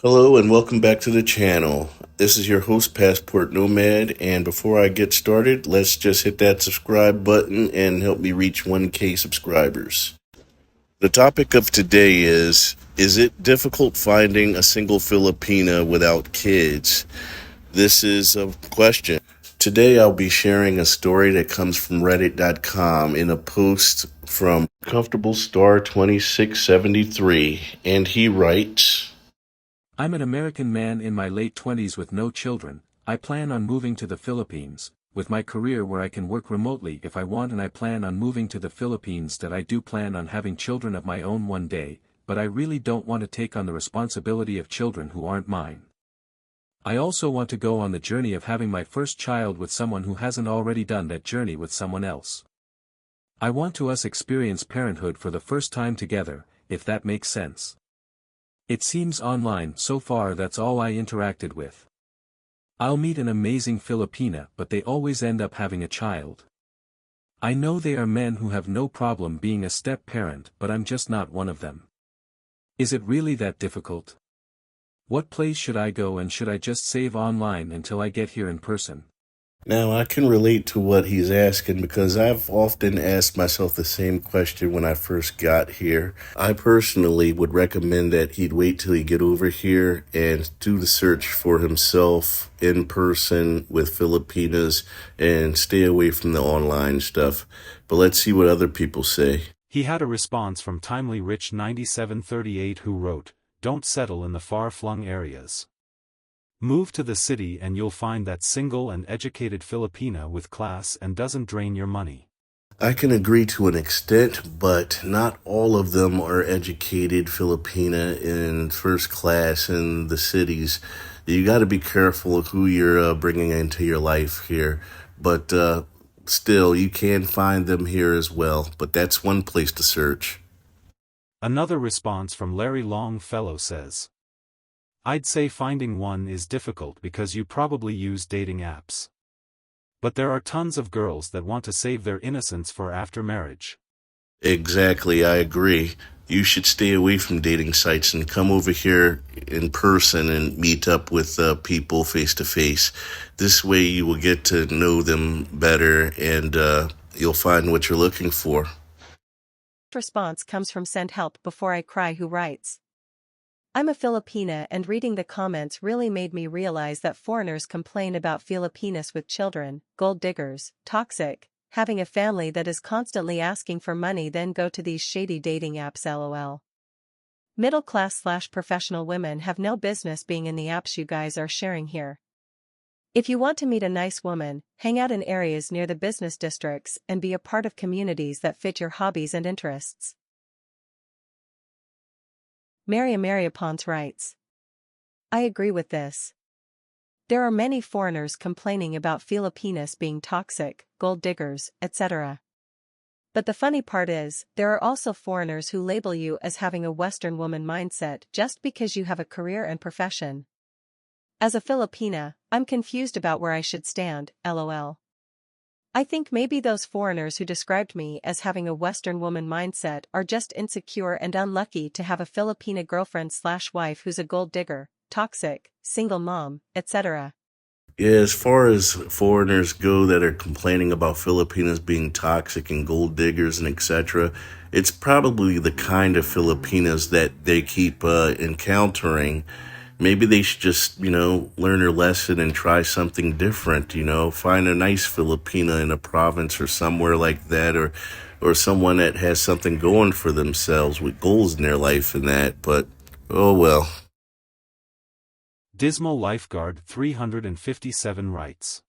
Hello and welcome back to the channel. This is your host, Passport Nomad, and before I get started, let's just hit that subscribe button and help me reach 1K subscribers. The topic of today is it difficult finding a single Filipina without kids? This is a question. Today I'll be sharing a story that comes from reddit.com in a post from Comfortable Star 2673, and he writes, I'm an American man in my late 20s with no children. I plan on moving to the Philippines, with my career where I can work remotely if I want, and I plan on moving to the Philippines. That I do plan on having children of my own one day, but I really don't want to take on the responsibility of children who aren't mine. I also want to go on the journey of having my first child with someone who hasn't already done that journey with someone else. I want to us experience parenthood for the first time together, if that makes sense. It seems online so far that's all I interacted with. I'll meet an amazing Filipina, but they always end up having a child. I know they are men who have no problem being a step-parent, but I'm just not one of them. Is it really that difficult? What place should I go, and should I just save online until I get here in person? Now, I can relate to what he's asking because I've often asked myself the same question when I first got here. I personally would recommend that he'd wait till he get over here and do the search for himself in person with Filipinas and stay away from the online stuff. But let's see what other people say. He had a response from Timely Rich 9738 who wrote, "Don't settle in the far-flung areas. Move to the city and you'll find that single and educated Filipina with class and doesn't drain your money." I can agree to an extent, but not all of them are educated Filipina in first class in the cities. You got to be careful of who you're bringing into your life here. But still, you can find them here as well. But that's one place to search. Another response from Larry Longfellow says, "I'd say finding one is difficult because you probably use dating apps. But there are tons of girls that want to save their innocence for after marriage." Exactly, I agree. You should stay away from dating sites and come over here in person and meet up with people face to face. This way you will get to know them better and you'll find what you're looking for. Response comes from Send Help Before I Cry, who writes, "I'm a Filipina, and reading the comments really made me realize that foreigners complain about Filipinas with children, gold diggers, toxic, having a family that is constantly asking for money, then go to these shady dating apps, lol. Middle-class/professional women have no business being in the apps you guys are sharing here. If you want to meet a nice woman, hang out in areas near the business districts and be a part of communities that fit your hobbies and interests." Maria Ponce writes, "I agree with this. There are many foreigners complaining about Filipinas being toxic, gold diggers, etc. But the funny part is, there are also foreigners who label you as having a Western woman mindset just because you have a career and profession. As a Filipina, I'm confused about where I should stand, lol. I think maybe those foreigners who described me as having a Western woman mindset are just insecure and unlucky to have a Filipina girlfriend/wife who's a gold digger, toxic, single mom, etc." Yeah, as far as foreigners go that are complaining about Filipinas being toxic and gold diggers and etc., it's probably the kind of Filipinas that they keep encountering. Maybe they should just, learn their lesson and try something different, find a nice Filipina in a province or somewhere like that, or someone that has something going for themselves with goals in their life and that, but oh well. Dismal Lifeguard 357 writes,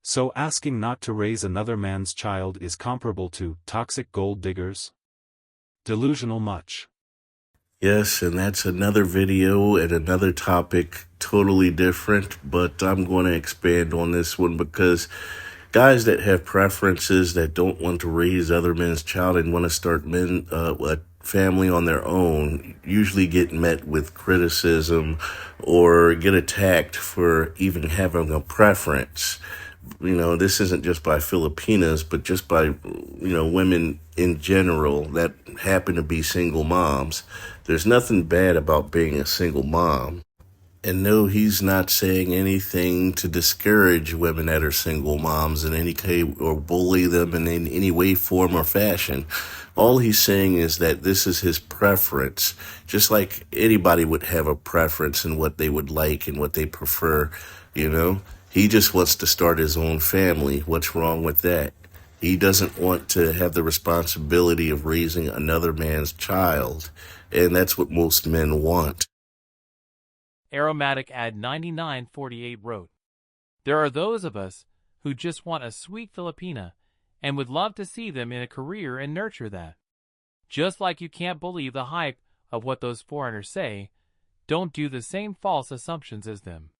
"So asking not to raise another man's child is comparable to toxic gold diggers? Delusional much." Yes, and that's another video and another topic, totally different, but I'm going to expand on this one because guys that have preferences that don't want to raise other men's child and want to start a family on their own usually get met with criticism or get attacked for even having a preference. This isn't just by Filipinas, but just by, women in general that happen to be single moms. There's nothing bad about being a single mom. And no, he's not saying anything to discourage women that are single moms in any case or bully them in any way, form, or fashion. All he's saying is that this is his preference, just like anybody would have a preference in what they would like and what they prefer, you know? He just wants to start his own family. What's wrong with that? He doesn't want to have the responsibility of raising another man's child, and that's what most men want. Aromatic Ad 9948 wrote, "There are those of us who just want a sweet Filipina and would love to see them in a career and nurture that. Just like you can't believe the hype of what those foreigners say, don't do the same false assumptions as them."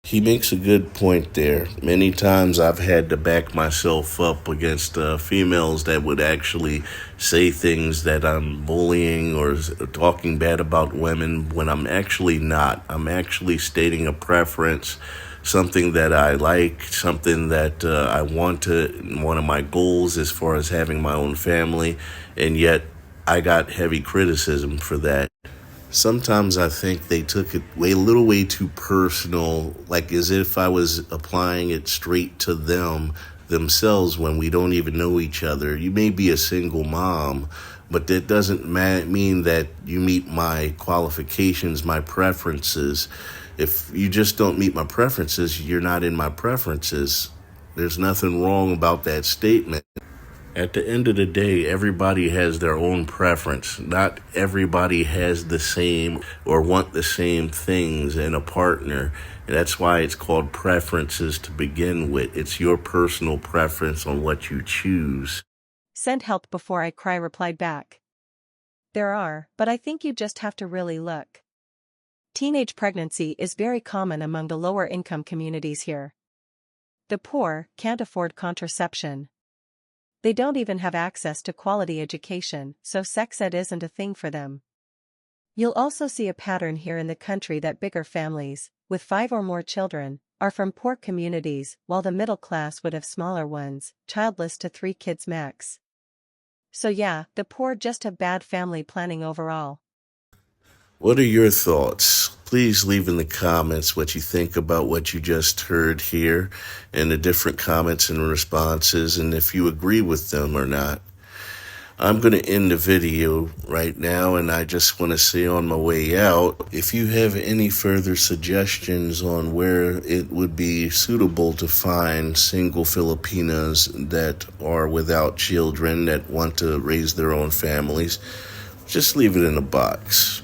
He makes a good point there. Many times I've had to back myself up against females that would actually say things that I'm bullying or talking bad about women when I'm actually not. I'm actually stating a preference, something that I like, something that I want to, one of my goals as far as having my own family, and yet I got heavy criticism for that. Sometimes I think they took it a little way too personal, like as if I was applying it straight to themselves when we don't even know each other. You may be a single mom, but that doesn't mean that you meet my qualifications, my preferences. If you just don't meet my preferences, you're not in my preferences. There's nothing wrong about that statement. At the end of the day, everybody has their own preference. Not everybody has the same or want the same things in a partner. And that's why it's called preferences to begin with. It's your personal preference on what you choose. Send help before I cry replied back. There are, but I think you just have to really look. Teenage pregnancy is very common among the lower income communities here. The poor can't afford contraception. They don't even have access to quality education, so sex ed isn't a thing for them. You'll also see a pattern here in the country that bigger families, with 5 or more children, are from poor communities, while the middle class would have smaller ones, childless to 3 kids max. So yeah, the poor just have bad family planning overall. What are your thoughts? Please leave in the comments what you think about what you just heard here and the different comments and responses, and if you agree with them or not. I'm going to end the video right now, and I just want to say on my way out, if you have any further suggestions on where it would be suitable to find single Filipinas that are without children that want to raise their own families, just leave it in the box.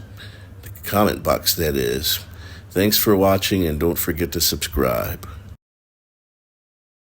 Comment box, that is. Thanks for watching, and don't forget to subscribe.